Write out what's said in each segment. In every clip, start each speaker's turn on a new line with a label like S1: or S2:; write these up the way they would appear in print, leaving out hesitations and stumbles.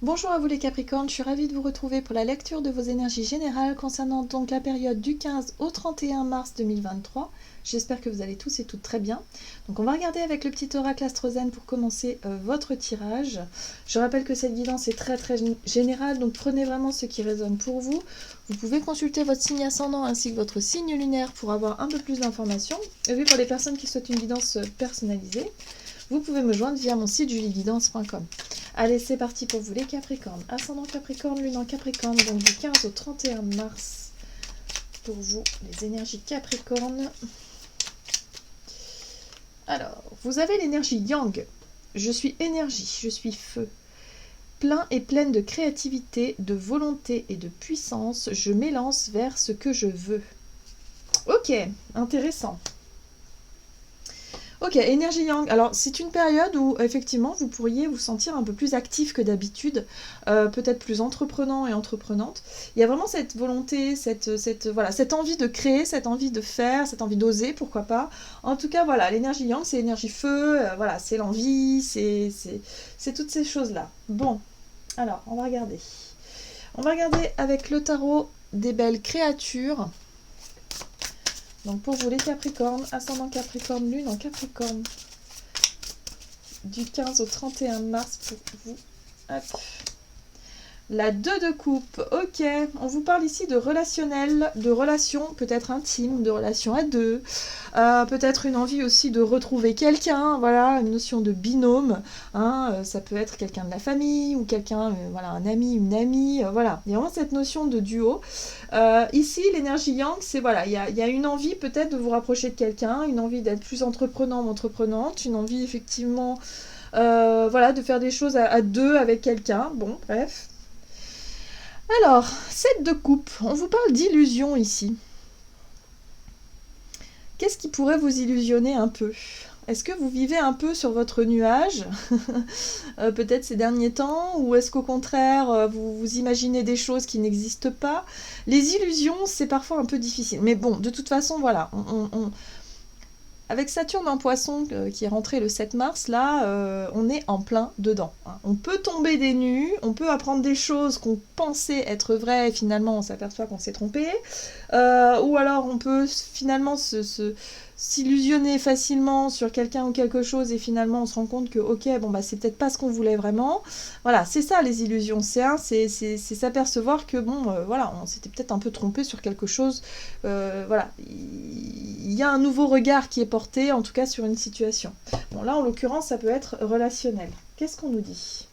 S1: Bonjour à vous les Capricornes, je suis ravie de vous retrouver pour la lecture de vos énergies générales concernant donc la période du 15 au 31 mars 2023. J'espère que vous allez tous et toutes très bien. Donc on va regarder avec le petit oracle Astrozen pour commencer votre tirage. Je rappelle que cette guidance est très générale, donc prenez vraiment ce qui résonne pour vous. Vous pouvez consulter votre signe ascendant ainsi que votre signe lunaire pour avoir un peu plus d'informations. Et puis pour les personnes qui souhaitent une guidance personnalisée, vous pouvez me joindre via mon site julieguidance.com. Allez, c'est parti pour vous les Capricornes. Ascendant Capricorne, lune en Capricorne, donc du 15 au 31 mars. Pour vous, les énergies Capricorne. Alors, vous avez l'énergie Yang. Je suis énergie, je suis feu. Plein et pleine de créativité, de volonté et de puissance, je m'élance vers ce que je veux. Ok, intéressant. Ok, énergie Yang. Alors, c'est une période où, effectivement, vous pourriez vous sentir un peu plus actif que d'habitude, peut-être plus entreprenant et entreprenante. Il y a vraiment cette volonté, cette envie de créer, cette envie de faire, cette envie d'oser, pourquoi pas. En tout cas, voilà, l'énergie Yang, c'est l'énergie feu, voilà, c'est l'envie, c'est toutes ces choses-là. Bon, alors, on va regarder. On va regarder avec le tarot des belles créatures. Donc pour vous les Capricornes, ascendant Capricorne, lune en Capricorne, du 15 au 31 mars pour vous. Hop. La 2 de coupe, ok, on vous parle ici de relationnel, de relations peut-être intimes, de relations à deux, peut-être une envie aussi de retrouver quelqu'un, voilà, une notion de binôme, hein, ça peut être quelqu'un de la famille ou quelqu'un, voilà, un ami, une amie, voilà, il y a vraiment cette notion de duo. Ici, l'énergie Yang, c'est voilà, il y a une envie peut-être de vous rapprocher de quelqu'un, une envie d'être plus entreprenant ou entreprenante, une envie effectivement, voilà, de faire des choses à deux avec quelqu'un, bon, bref. Alors, 7 de coupe, on vous parle d'illusion ici. Qu'est-ce qui pourrait vous illusionner un peu? Est-ce que vous vivez un peu sur votre nuage, peut-être ces derniers temps, ou est-ce qu'au contraire, vous imaginez des choses qui n'existent pas? Les illusions, c'est parfois un peu difficile. Mais bon, de toute façon, voilà, avec Saturne en Poisson qui est rentré le 7 mars, là, on est en plein dedans. Hein. On peut tomber des nues, on peut apprendre des choses qu'on pensait être vraies et finalement on s'aperçoit qu'on s'est trompé. Ou alors on peut finalement s'illusionner facilement sur quelqu'un ou quelque chose et finalement on se rend compte que ok, bon bah c'est peut-être pas ce qu'on voulait vraiment. Voilà, c'est ça les illusions, c'est s'apercevoir que bon, voilà, on s'était peut-être un peu trompé sur quelque chose. Voilà, il y a un nouveau regard qui est porté, en tout cas sur une situation. Bon là en l'occurrence ça peut être relationnel. Qu'est-ce qu'on nous dit?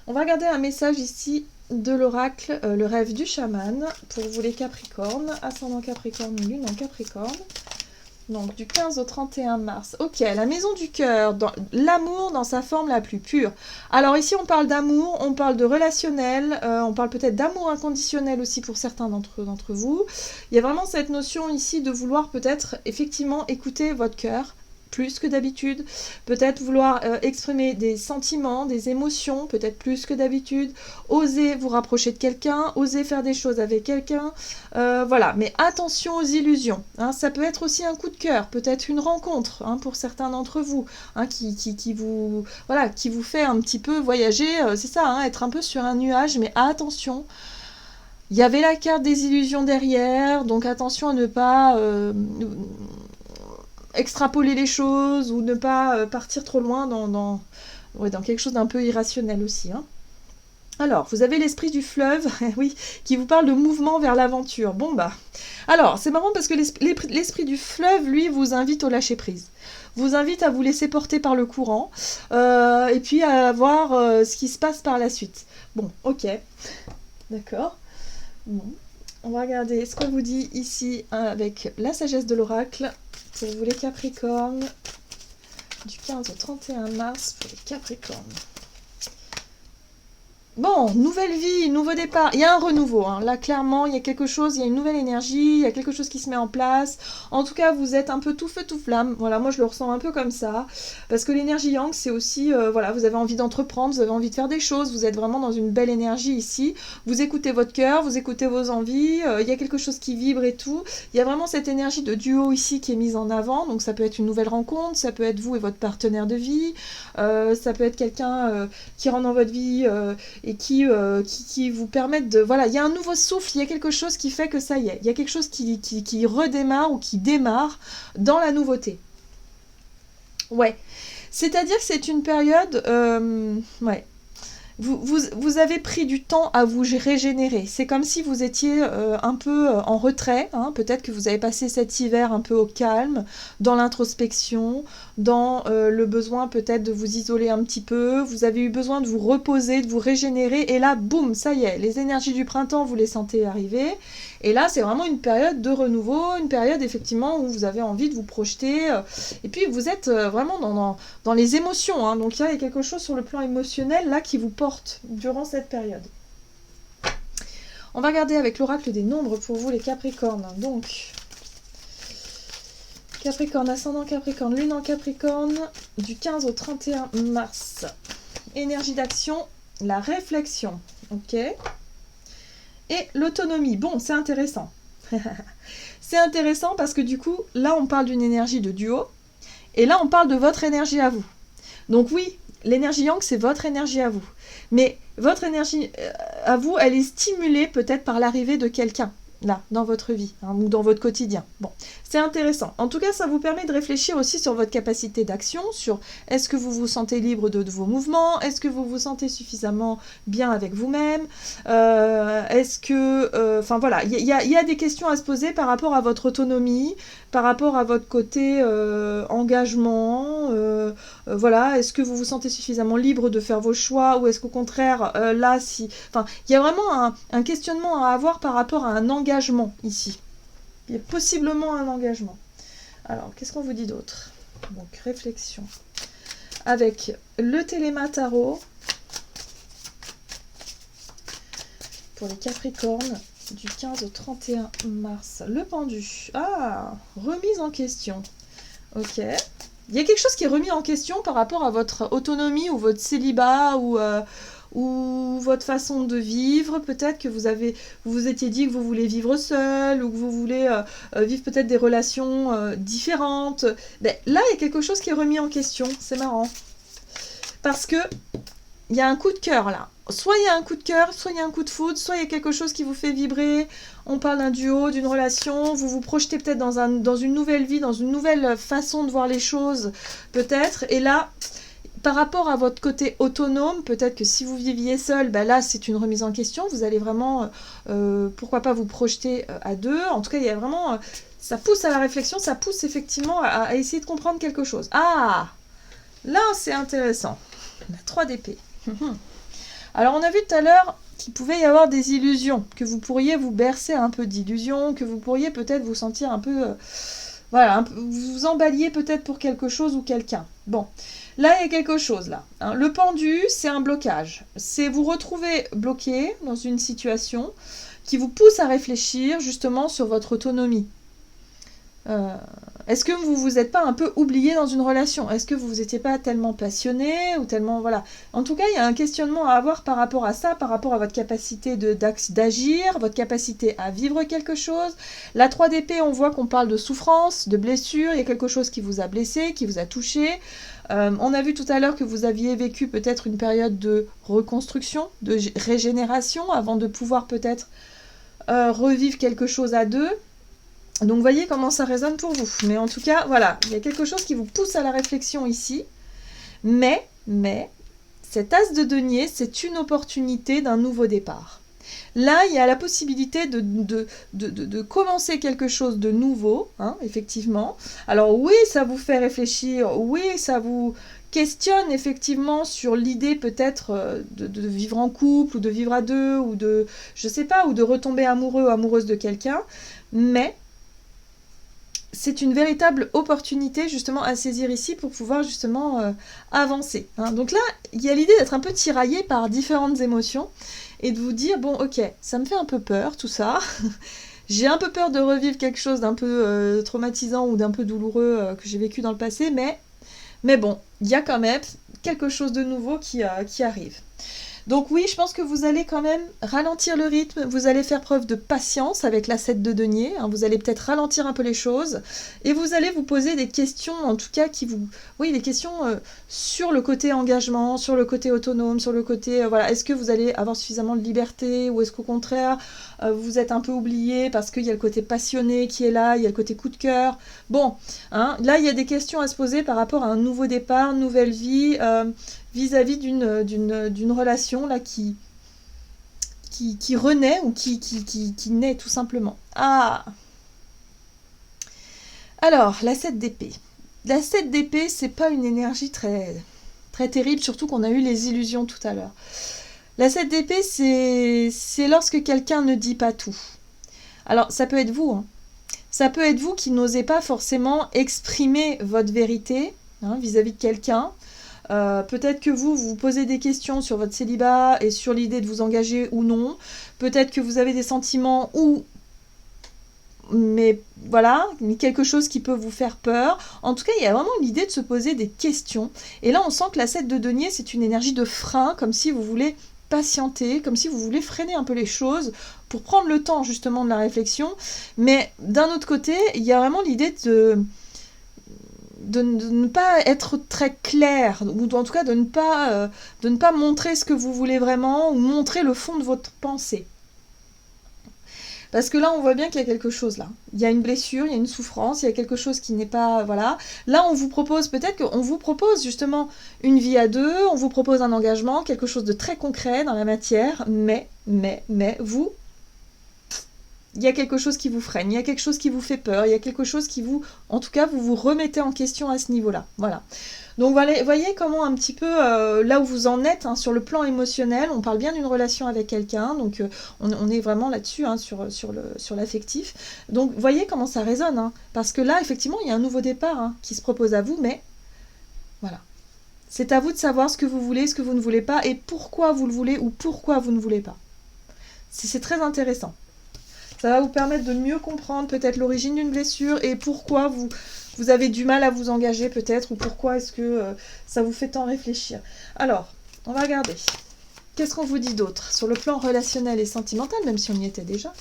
S1: On va regarder un message ici de l'oracle, le rêve du chaman, pour vous les Capricornes, ascendant Capricorne, lune en Capricorne. Donc du 15 au 31 mars. Ok, la maison du cœur, l'amour dans sa forme la plus pure. Alors ici on parle d'amour, on parle de relationnel, on parle peut-être d'amour inconditionnel aussi pour certains d'entre vous. Il y a vraiment cette notion ici de vouloir peut-être effectivement écouter votre cœur, plus que d'habitude, peut-être vouloir exprimer des sentiments, des émotions, peut-être plus que d'habitude, oser vous rapprocher de quelqu'un, oser faire des choses avec quelqu'un, voilà, mais attention aux illusions, hein, ça peut être aussi un coup de cœur, peut-être une rencontre, hein, pour certains d'entre vous, hein, qui vous, voilà, qui vous fait un petit peu voyager, c'est ça, hein, être un peu sur un nuage, mais attention. Il y avait la carte des illusions derrière, donc attention à ne pas extrapoler les choses ou ne pas partir trop loin dans quelque chose d'un peu irrationnel aussi. Hein. Alors, vous avez l'esprit du fleuve, oui, qui vous parle de mouvement vers l'aventure. Bon bah, alors c'est marrant parce que l'esprit du fleuve, lui, vous invite au lâcher prise. Vous invite à vous laisser porter par le courant et puis à voir ce qui se passe par la suite. Bon, ok, d'accord. Bon. On va regarder ce qu'on vous dit ici avec la sagesse de l'oracle pour vous les Capricornes du 15 au 31 mars pour les Capricornes. Bon, nouvelle vie, nouveau départ. Il y a un renouveau, hein. Là, clairement, il y a quelque chose, il y a une nouvelle énergie, il y a quelque chose qui se met en place. En tout cas, vous êtes un peu tout feu, tout flamme. Voilà, moi, je le ressens un peu comme ça. Parce que l'énergie yang, c'est aussi, voilà, vous avez envie d'entreprendre, vous avez envie de faire des choses, vous êtes vraiment dans une belle énergie ici. Vous écoutez votre cœur, vous écoutez vos envies, il y a quelque chose qui vibre et tout. Il y a vraiment cette énergie de duo ici qui est mise en avant. Donc, ça peut être une nouvelle rencontre, ça peut être vous et votre partenaire de vie, ça peut être quelqu'un qui rentre dans votre vie et qui vous permettent de... Voilà, il y a un nouveau souffle, il y a quelque chose qui fait que ça y est, il y a quelque chose qui redémarre ou qui démarre dans la nouveauté. Ouais, c'est-à-dire que c'est une période... ouais. Vous avez pris du temps à vous régénérer. C'est comme si vous étiez un peu en retrait, hein. Peut-être que vous avez passé cet hiver un peu au calme, dans l'introspection, dans le besoin peut-être de vous isoler un petit peu. Vous avez eu besoin de vous reposer, de vous régénérer. Et là, boum, ça y est, les énergies du printemps, vous les sentez arriver. Et là, c'est vraiment une période de renouveau, une période effectivement où vous avez envie de vous projeter. Et puis, vous êtes vraiment dans les émotions, hein. Donc, il y a quelque chose sur le plan émotionnel là qui vous porte durant cette période. On va regarder avec l'oracle des nombres pour vous les Capricornes. Donc, Capricorne, ascendant Capricorne, lune en Capricorne, du 15 au 31 mars. Énergie d'action, la réflexion. Ok. Et l'autonomie. Bon, c'est intéressant. C'est intéressant parce que du coup, là, on parle d'une énergie de duo. Et là, on parle de votre énergie à vous. Donc oui, l'énergie yang, c'est votre énergie à vous. Mais votre énergie à vous, elle est stimulée peut-être par l'arrivée de quelqu'un, là, dans votre vie, hein, ou dans votre quotidien. Bon, c'est intéressant. En tout cas, ça vous permet de réfléchir aussi sur votre capacité d'action, sur est-ce que vous vous sentez libre de vos mouvements, est-ce que vous vous sentez suffisamment bien avec vous-même, est-ce que... Enfin voilà, il y a des questions à se poser par rapport à votre autonomie, par rapport à votre côté engagement, voilà, est-ce que vous vous sentez suffisamment libre de faire vos choix, ou est-ce qu'au contraire, là, si... Enfin, il y a vraiment un questionnement à avoir par rapport à un engagement ici. Il y a possiblement un engagement. Alors, qu'est-ce qu'on vous dit d'autre? Donc, réflexion. Avec le Téléma Tarot pour les Capricornes du 15 au 31 mars. Le pendu. Ah, remise en question. Ok. Il y a quelque chose qui est remis en question par rapport à votre autonomie ou votre célibat ou votre façon de vivre. Peut-être que vous vous étiez dit que vous voulez vivre seul ou que vous voulez vivre peut-être des relations différentes. Ben, là, il y a quelque chose qui est remis en question. C'est marrant. Parce que il y a un coup de cœur là. Soit il y a un coup de cœur, soit il y a un coup de foudre, soit il y a quelque chose qui vous fait vibrer. On parle d'un duo, d'une relation. Vous vous projetez peut-être dans une nouvelle vie, dans une nouvelle façon de voir les choses, peut-être. Et là, par rapport à votre côté autonome, peut-être que si vous viviez seul, ben là, c'est une remise en question. Vous allez vraiment, pourquoi pas vous projeter à deux. En tout cas, il y a vraiment... ça pousse à la réflexion, ça pousse effectivement à essayer de comprendre quelque chose. Ah, là, c'est intéressant. La 3 d'épée. Alors, on a vu tout à l'heure qu'il pouvait y avoir des illusions, que vous pourriez vous bercer un peu d'illusions, que vous pourriez peut-être vous sentir un peu... voilà, vous vous emballiez peut-être pour quelque chose ou quelqu'un. Bon, là, il y a quelque chose, là. Hein. Le pendu, c'est un blocage. C'est vous retrouver bloqué dans une situation qui vous pousse à réfléchir justement sur votre autonomie. Est-ce que vous vous êtes pas un peu oublié dans une relation? Est-ce que vous n'étiez pas tellement passionné ou tellement... Voilà. En tout cas, il y a un questionnement à avoir par rapport à ça, par rapport à votre capacité d'agir, votre capacité à vivre quelque chose. La 3 d'épée, on voit qu'on parle de souffrance, de blessure. Il y a quelque chose qui vous a blessé, qui vous a touché. On a vu tout à l'heure que vous aviez vécu peut-être une période de reconstruction, de régénération, avant de pouvoir peut-être revivre quelque chose à deux. Donc, voyez comment ça résonne pour vous. Mais en tout cas, voilà, il y a quelque chose qui vous pousse à la réflexion ici. Mais, cet as de denier, c'est une opportunité d'un nouveau départ. Là, il y a la possibilité de commencer quelque chose de nouveau, hein, effectivement. Alors oui, ça vous fait réfléchir, oui, ça vous questionne effectivement sur l'idée peut-être de vivre en couple, ou de vivre à deux, ou de, je sais pas, ou de retomber amoureux ou amoureuse de quelqu'un. Mais c'est une véritable opportunité justement à saisir ici pour pouvoir justement avancer. Hein. Donc là, il y a l'idée d'être un peu tiraillé par différentes émotions et de vous dire, bon ok, ça me fait un peu peur tout ça, j'ai un peu peur de revivre quelque chose d'un peu traumatisant ou d'un peu douloureux que j'ai vécu dans le passé, mais bon, il y a quand même quelque chose de nouveau qui arrive. Donc oui, je pense que vous allez quand même ralentir le rythme, vous allez faire preuve de patience avec la 7 de denier, hein, vous allez peut-être ralentir un peu les choses, et vous allez vous poser des questions, en tout cas, Oui, des questions sur le côté engagement, sur le côté autonome, sur le côté... voilà, est-ce que vous allez avoir suffisamment de liberté, ou est-ce qu'au contraire, vous êtes un peu oublié parce qu'il y a le côté passionné qui est là, il y a le côté coup de cœur. Bon, hein, là, il y a des questions à se poser par rapport à un nouveau départ, nouvelle vie... vis-à-vis d'une relation là qui renaît ou qui naît tout simplement. Ah. Alors, la 7 d'épée. La 7 d'épée, c'est pas une énergie très, très terrible, surtout qu'on a eu les illusions tout à l'heure. La 7 d'épée, c'est lorsque quelqu'un ne dit pas tout. Alors, ça peut être vous, hein. Ça peut être vous qui n'osez pas forcément exprimer votre vérité hein, vis-à-vis de quelqu'un. Peut-être que vous vous posez des questions sur votre célibat et sur l'idée de vous engager ou non. Peut-être que vous avez des sentiments mais voilà, quelque chose qui peut vous faire peur. En tout cas, il y a vraiment l'idée de se poser des questions. Et là, on sent que la 7 de denier, c'est une énergie de frein, comme si vous voulez patienter, comme si vous voulez freiner un peu les choses pour prendre le temps justement de la réflexion. Mais d'un autre côté, il y a vraiment l'idée de ne pas être très clair, ou en tout cas de ne pas montrer ce que vous voulez vraiment, ou montrer le fond de votre pensée. Parce que là, on voit bien qu'il y a quelque chose là. Il y a une blessure, il y a une souffrance, il y a quelque chose qui n'est pas... Voilà. Là, on vous propose, peut-être qu'on vous propose justement une vie à deux, on vous propose un engagement, quelque chose de très concret dans la matière, mais, vous... Il y a quelque chose qui vous freine, il y a quelque chose qui vous fait peur, il y a quelque chose qui vous... En tout cas, vous vous remettez en question à ce niveau-là. Voilà. Donc, voyez comment un petit peu, là où vous en êtes, hein, sur le plan émotionnel, on parle bien d'une relation avec quelqu'un, donc on est vraiment là-dessus, hein, sur l'affectif. Donc, voyez comment ça résonne, hein, parce que là, effectivement, il y a un nouveau départ hein, qui se propose à vous, mais voilà. C'est à vous de savoir ce que vous voulez, ce que vous ne voulez pas, et pourquoi vous le voulez ou pourquoi vous ne voulez pas. C'est très intéressant. Ça va vous permettre de mieux comprendre peut-être l'origine d'une blessure et pourquoi vous avez du mal à vous engager peut-être, ou pourquoi est-ce que ça vous fait tant réfléchir. Alors, on va regarder. Qu'est-ce qu'on vous dit d'autre sur le plan relationnel et sentimental, même si on y était déjà?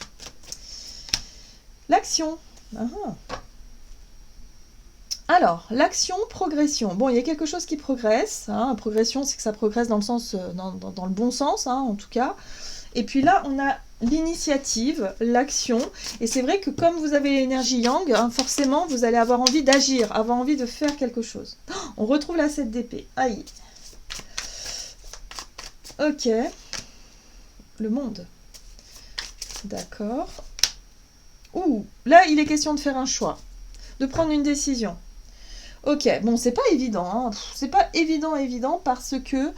S1: L'action. Alors, l'action, progression. Bon, il y a quelque chose qui progresse. Hein. Progression, c'est que ça progresse dans le sens, dans le bon sens, hein, en tout cas. Et puis là, on a l'initiative, l'action. Et c'est vrai que comme vous avez l'énergie yang, hein, forcément, vous allez avoir envie d'agir, avoir envie de faire quelque chose. Oh, on retrouve la 7 d'épée. Aïe. Ok. Le monde. D'accord. Ouh, là, il est question de faire un choix. De prendre une décision. Ok, bon, c'est pas évident, hein. C'est pas évident, parce que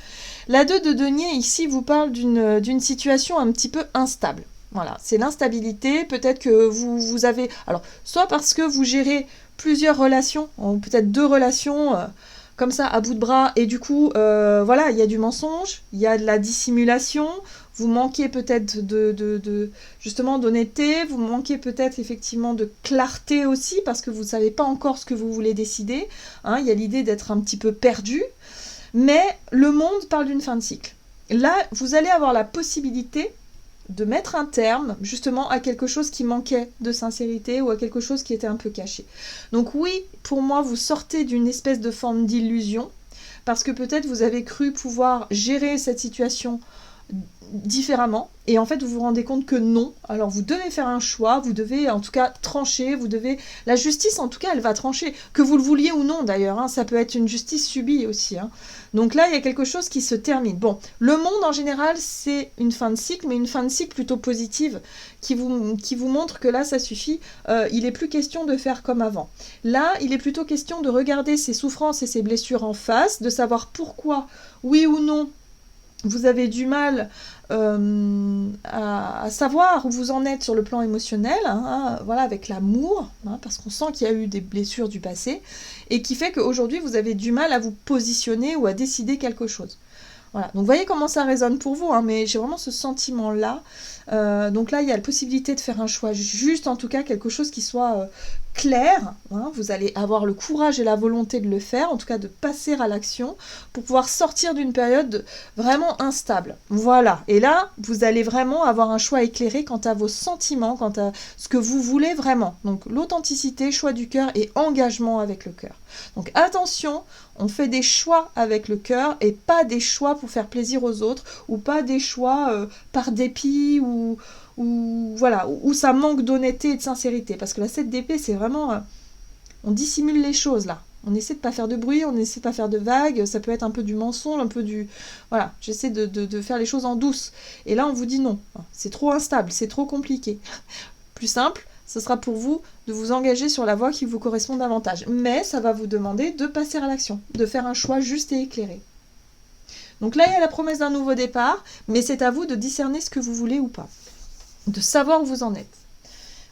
S1: la 2 de denier, ici, vous parle d'une situation un petit peu instable. Voilà, c'est l'instabilité, peut-être que vous avez... Alors, soit parce que vous gérez plusieurs relations, ou peut-être 2 relations, comme ça, à bout de bras, et du coup, voilà, il y a du mensonge, il y a de la dissimulation, vous manquez peut-être justement d'honnêteté, vous manquez peut-être effectivement de clarté aussi, parce que vous ne savez pas encore ce que vous voulez décider, hein, il y a l'idée d'être un petit peu perdu, mais le monde parle d'une fin de cycle. Là, vous allez avoir la possibilité de mettre un terme justement à quelque chose qui manquait de sincérité ou à quelque chose qui était un peu caché. Donc oui, pour moi, vous sortez d'une espèce de forme d'illusion, parce que peut-être vous avez cru pouvoir gérer cette situation différemment, et en fait vous vous rendez compte que non. Alors vous devez faire un choix, vous devez en tout cas trancher, la justice en tout cas elle va trancher, que vous le vouliez ou non d'ailleurs, hein, ça peut être une justice subie aussi, hein. Donc là il y a quelque chose qui se termine. Bon, le monde en général c'est une fin de cycle, mais une fin de cycle plutôt positive, qui vous montre que là ça suffit, il n'est plus question de faire comme avant. Là il est plutôt question de regarder ses souffrances et ses blessures en face, de savoir pourquoi, oui ou non, vous avez du mal à savoir où vous en êtes sur le plan émotionnel, hein, voilà, avec l'amour, hein, parce qu'on sent qu'il y a eu des blessures du passé, et qui fait qu'aujourd'hui vous avez du mal à vous positionner ou à décider quelque chose. Voilà, donc vous voyez comment ça résonne pour vous, hein, mais j'ai vraiment ce sentiment-là. Donc là, il y a la possibilité de faire un choix juste, en tout cas, quelque chose qui soit clair. Hein, vous allez avoir le courage et la volonté de le faire, en tout cas de passer à l'action, pour pouvoir sortir d'une période vraiment instable. Voilà, et là, vous allez vraiment avoir un choix éclairé quant à vos sentiments, quant à ce que vous voulez vraiment. Donc l'authenticité, choix du cœur et engagement avec le cœur. Donc attention, on fait des choix avec le cœur et pas des choix pour faire plaisir aux autres ou pas des choix par dépit ou voilà, où ça manque d'honnêteté et de sincérité. Parce que la 7 d'épée, c'est vraiment... on dissimule les choses là. On essaie de pas faire de bruit, on essaie de pas faire de vagues, ça peut être un peu du mensonge, un peu du... Voilà, j'essaie de faire les choses en douce. Et là, on vous dit non, c'est trop instable, c'est trop compliqué. Plus simple, ce sera pour vous de vous engager sur la voie qui vous correspond davantage. Mais ça va vous demander de passer à l'action, de faire un choix juste et éclairé. Donc là, il y a la promesse d'un nouveau départ, mais c'est à vous de discerner ce que vous voulez ou pas. De savoir où vous en êtes.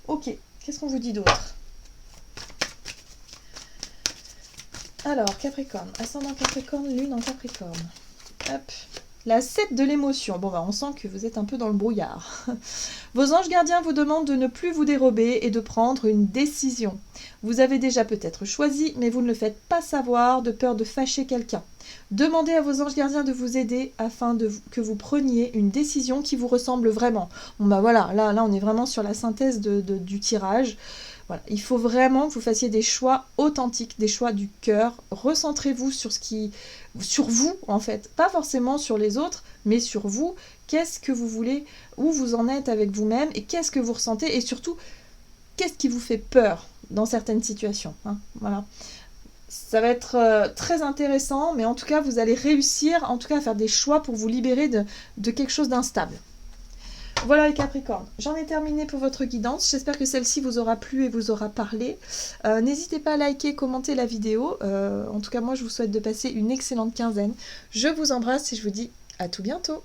S1: Ok, qu'est-ce qu'on vous dit d'autre? Alors, Capricorne, ascendant Capricorne, lune en Capricorne. Hop. La 7 de l'émotion. Bon, bah, on sent que vous êtes un peu dans le brouillard. Vos anges gardiens vous demandent de ne plus vous dérober et de prendre une décision. Vous avez déjà peut-être choisi, mais vous ne le faites pas savoir de peur de fâcher quelqu'un. Demandez à vos anges gardiens de vous aider afin que vous preniez une décision qui vous ressemble vraiment. Bon, bah voilà, là on est vraiment sur la synthèse du tirage. Voilà. Il faut vraiment que vous fassiez des choix authentiques, des choix du cœur. Recentrez-vous sur vous en fait, pas forcément sur les autres, mais sur vous. Qu'est-ce que vous voulez, où vous en êtes avec vous-même et qu'est-ce que vous ressentez et surtout qu'est-ce qui vous fait peur dans certaines situations. Hein, voilà. Ça va être très intéressant, mais en tout cas vous allez réussir en tout cas à faire des choix pour vous libérer de quelque chose d'instable. Voilà les Capricornes, j'en ai terminé pour votre guidance, j'espère que celle-ci vous aura plu et vous aura parlé. N'hésitez pas à liker, commenter la vidéo, en tout cas moi je vous souhaite de passer une excellente quinzaine. Je vous embrasse et je vous dis à tout bientôt.